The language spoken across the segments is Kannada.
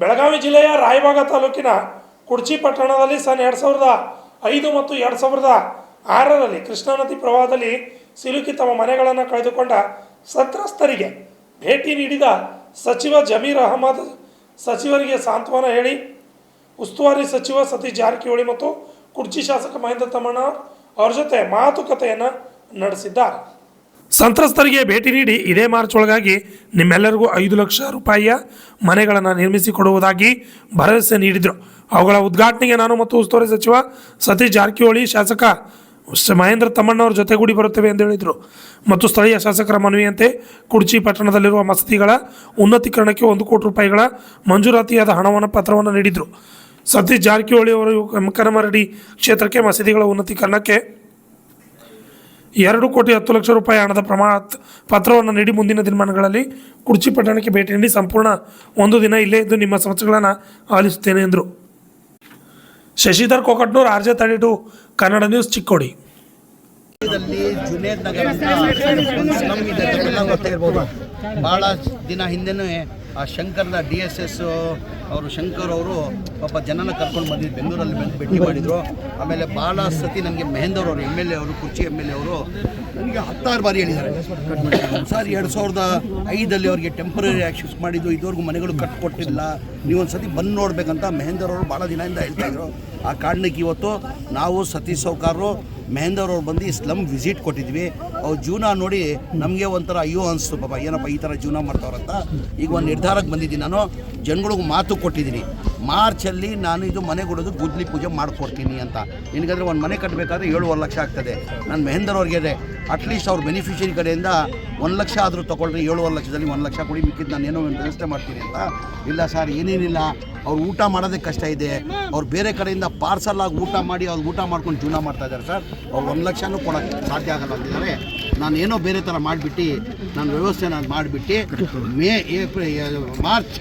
ಬೆಳಗಾವಿ ಜಿಲ್ಲೆಯ ರಾಯಬಾಗ ತಾಲೂಕಿನ ಕುಡ್ಚಿ ಪಟ್ಟಣದಲ್ಲಿ ಸನ್ 2005 ಮತ್ತು 2006ರಲ್ಲಿ ಕೃಷ್ಣಾ ನದಿ ಪ್ರವಾಹದಲ್ಲಿ ಸಿಲುಕಿ ತಮ್ಮ ಮನೆಗಳನ್ನು ಕಳೆದುಕೊಂಡ ಸಂತ್ರಸ್ತರಿಗೆ ಭೇಟಿ ನೀಡಿದ ಸಚಿವ ಜಮೀರ್ ಅಹಮದ್ ಸಚಿವರಿಗೆ ಸಾಂತ್ವನ ಹೇಳಿ ಉಸ್ತುವಾರಿ ಸಚಿವ ಸತೀಶ್ ಜಾರಕಿಹೊಳಿ ಮತ್ತು ಕುಡ್ಚಿ ಶಾಸಕ ಮಹೇಂದ್ರ ತಮ್ಮಣ್ಣ ಅವರ ಜೊತೆ ಮಾತುಕತೆಯನ್ನು ನಡೆಸಿದ್ದಾರೆ. ಸಂತ್ರಸ್ತರಿಗೆ ಭೇಟಿ ನೀಡಿ ಇದೇ ಮಾರ್ಚ್ ಒಳಗಾಗಿ ನಿಮ್ಮೆಲ್ಲರಿಗೂ 5 ಲಕ್ಷ ರೂಪಾಯಿಯ ಮನೆಗಳನ್ನು ನಿರ್ಮಿಸಿಕೊಡುವುದಾಗಿ ಭರವಸೆ ನೀಡಿದರು. ಅವುಗಳ ಉದ್ಘಾಟನೆಗೆ ನಾನು ಮತ್ತು ಉಸ್ತುವಾರಿ ಸಚಿವ ಸತೀಶ್ ಜಾರಕಿಹೊಳಿ, ಶಾಸಕ ಮಹೇಂದ್ರ ತಮ್ಮಣ್ಣವ್ರ ಜೊತೆಗೂಡಿ ಬರುತ್ತೇವೆ ಎಂದು ಹೇಳಿದರು. ಮತ್ತು ಸ್ಥಳೀಯ ಶಾಸಕರ ಮನವಿಯಂತೆ ಕುಡ್ಚಿ ಪಟ್ಟಣದಲ್ಲಿರುವ ಮಸೀದಿಗಳ ಉನ್ನತೀಕರಣಕ್ಕೆ 1 ಕೋಟಿ ರೂಪಾಯಿಗಳ ಮಂಜೂರಾತಿಯಾದ ಹಣವನ್ನು ಪತ್ರವನ್ನು ನೀಡಿದರು. ಸತೀಶ್ ಜಾರಕಿಹೊಳಿ ಅವರು ಕಮಕರಮರಡಿ ಕ್ಷೇತ್ರಕ್ಕೆ ಮಸೀದಿಗಳ ಉನ್ನತೀಕರಣಕ್ಕೆ 2 ಕೋಟಿ 10 ಲಕ್ಷ ರೂಪಾಯಿ ಹಣದ ಪತ್ರವನ್ನು ನೀಡಿ ಮುಂದಿನ ದಿನಮಾನಗಳಲ್ಲಿ ಕುಡ್ಚಿ ಪಟ್ಟಣಕ್ಕೆ ಭೇಟಿ ನೀಡಿ ಸಂಪೂರ್ಣ 1 ದಿನ ಇಲ್ಲೇ ಇದ್ದು ನಿಮ್ಮ ಸಮಸ್ಯೆಗಳನ್ನು ಆಲಿಸುತ್ತೇನೆ ಎಂದರು. Shashidhar Kokatnur, RJ32 Kannada news, Chikkodi. ಜುನೇದ್ ನಗರ ಗೊತ್ತಿರ್ಬೋದು. ಭಾಳ ದಿನ ಹಿಂದೆನೇ ಆ ಶಂಕರ್ನ DSS ಅವರು ಶಂಕರ್ ಅವರು ಪಾಪ ಜನನ ಕರ್ಕೊಂಡು ಬಂದಿದ್ದು ಬೆಂಗಳೂರಲ್ಲಿ ಭೇಟಿ ಮಾಡಿದರು. ಆಮೇಲೆ ಭಾಳ ಸತಿ ನನಗೆ ಮಹೇಂದರ್ ಅವರು MLA ಅವರು ಕುರ್ಚಿ MLA ಅವರು ನನಗೆ 16 ಬಾರಿ ಹೇಳಿದ್ದಾರೆ ಸರ್ 2005 ಅವ್ರಿಗೆ ಟೆಂಪ್ರರಿ ಆಗಿ ಶಿಫ್ಟ್ ಮಾಡಿದ್ದು, ಇದುವರೆಗೂ ಮನೆಗಳು ಕಟ್ಟಿಕೊಟ್ಟಿಲ್ಲ, ನೀವೊಂದು ಸತಿ ಬಂದು ನೋಡಬೇಕಂತ ಮಹೇಂದರ್ ಅವರು ಭಾಳ ದಿನದಿಂದ ಹೇಳ್ತಾಯಿದ್ರು. ಆ ಕಾರಣಕ್ಕೆ ಇವತ್ತು ನಾವು ಸತೀಶ್ ಸೌಕಾರರು ಮಹೇಂದರ್ ಅವ್ರು ಬಂದು ಸ್ಲಮ್ ವಿಸಿಟ್ ಕೊಟ್ಟಿದ್ವಿ. ಅವ್ರ ಜೀವನ ನೋಡಿ ನಮಗೆ ಒಂಥರ ಅಯ್ಯೋ ಅನಿಸ್ತು, ಪಾಪ ಏನಪ್ಪ ಈ ಥರ ಜೀವನ ಮಾಡ್ತಾವ್ರಂತ. ಈಗ ಒಂದು ನಿರ್ಧಾರಕ್ಕೆ ಬಂದಿದ್ದೀನಿ. ನಾನು ಜನಗಳಿಗೆ ಮಾತು ಕೊಟ್ಟಿದ್ದೀನಿ, ಮಾರ್ಚಲ್ಲಿ ನಾನು ಇದು ಮನೆ ಕೊಡೋದು ಗುದ್ಲಿ ಪೂಜೆ ಮಾಡಿಕೊಡ್ತೀನಿ ಅಂತ. ನಿನಗಂದರೆ ಒಂದು ಮನೆ ಕಟ್ಟಬೇಕಾದ್ರೆ 7 ಲಕ್ಷ ಆಗ್ತದೆ. ನಾನು ಮಹೇಂದರ್ ಅವ್ರಿಗೆ ಅಟ್ಲೀಸ್ಟ್ ಅವ್ರ ಬೆನಿಫಿಷರಿ ಕಡೆಯಿಂದ 1 ಲಕ್ಷ ಆದರೂ ತೊಗೊಳ್ರಿ, 7 ಲಕ್ಷದಲ್ಲಿ 1 ಲಕ್ಷ ಕೊಡಿ, ಮಿಕ್ಕಿದ್ದು ನಾನು ಏನೋ ಒಂದು ವ್ಯವಸ್ಥೆ ಮಾಡ್ತೀನಿ ಅಂತ. ಇಲ್ಲ ಸರ್ ಏನೇನಿಲ್ಲ, ಅವ್ರು ಊಟ ಮಾಡೋದೇ ಕಷ್ಟ ಇದೆ, ಅವ್ರು ಬೇರೆ ಕಡೆಯಿಂದ ಪಾರ್ಸಲ್ ಆಗಿ ಊಟ ಮಾಡಿ ಅವ್ರು ಊಟ ಮಾಡ್ಕೊಂಡು ಜೀವನ ಮಾಡ್ತಾಯಿದ್ದಾರೆ ಸರ್, ಅವ್ರು 1 ಲಕ್ಷನೂ ಕೊಡೋಕ್ಕೆ ಸಾಧ್ಯ ಆಗಲ್ಲ ಅಂತಿದ್ದಾರೆ. ನಾನು ಏನೋ ಬೇರೆ ಥರ ಮಾಡಿಬಿಟ್ಟು ನಾನು ವ್ಯವಸ್ಥೆ ಮಾಡಿಬಿಟ್ಟು ಮಾರ್ಚ್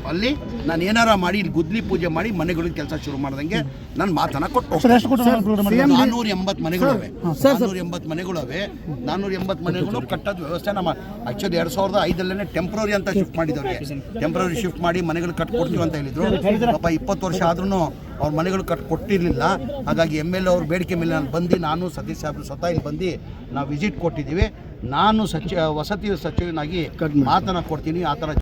ಅಲ್ಲಿ ನಾನು ಏನಾರ ಮಾಡಿ ಇಲ್ಲಿ ಗುದ್ಲಿ ಪೂಜೆ ಮಾಡಿ ಮನೆಗಳಿಗೆ ಕೆಲಸ ಶುರು ಮಾಡ್ದಂಗೆ ನಾನು ಮಾತನ್ನು ಕೊಟ್ಟು 480 ಮನೆಗಳಿವೆ. 480 ಮನೆಗಳಿವೆ. 480 ಮನೆಗಳು ಕಟ್ಟೋದು ವ್ಯವಸ್ಥೆ ನಮ್ಮ ಆ್ಯಕ್ಚುಲಿ 2005 ಟೆಂಪ್ರರಿ ಅಂತ ಶಿಫ್ಟ್ ಮಾಡಿದವ್ರಿಗೆ. ಟೆಂಪ್ರರಿ ಶಿಫ್ಟ್ ಮಾಡಿ ಮನೆಗಳು ಕಟ್ಕೊಡ್ತೀವಿ ಅಂತ ಹೇಳಿದರು. ಪಾಪ 20 ವರ್ಷ ಆದ್ರೂ ಅವ್ರ ಮನೆಗಳು ಕಟ್ಕೊಟ್ಟಿರಲಿಲ್ಲ. ಹಾಗಾಗಿ MLA ಅವ್ರ ಬೇಡಿಕೆ ಮೇಲೆ ನಾನು ಬಂದು, ನಾನು ಸತೀಶ್ ಸಾಹೇಬ್ರು ಸ್ವತಃ ಇಲ್ಲಿ ಬಂದು ನಾವು ವಿಸಿಟ್ ಕೊಟ್ಟಿದ್ದೀವಿ. ನಾನು ವಸತಿ ಸಚಿವನಾಗಿ ಮಾತನ್ನು ಕೊಡ್ತೀನಿ. ಆ ಥರ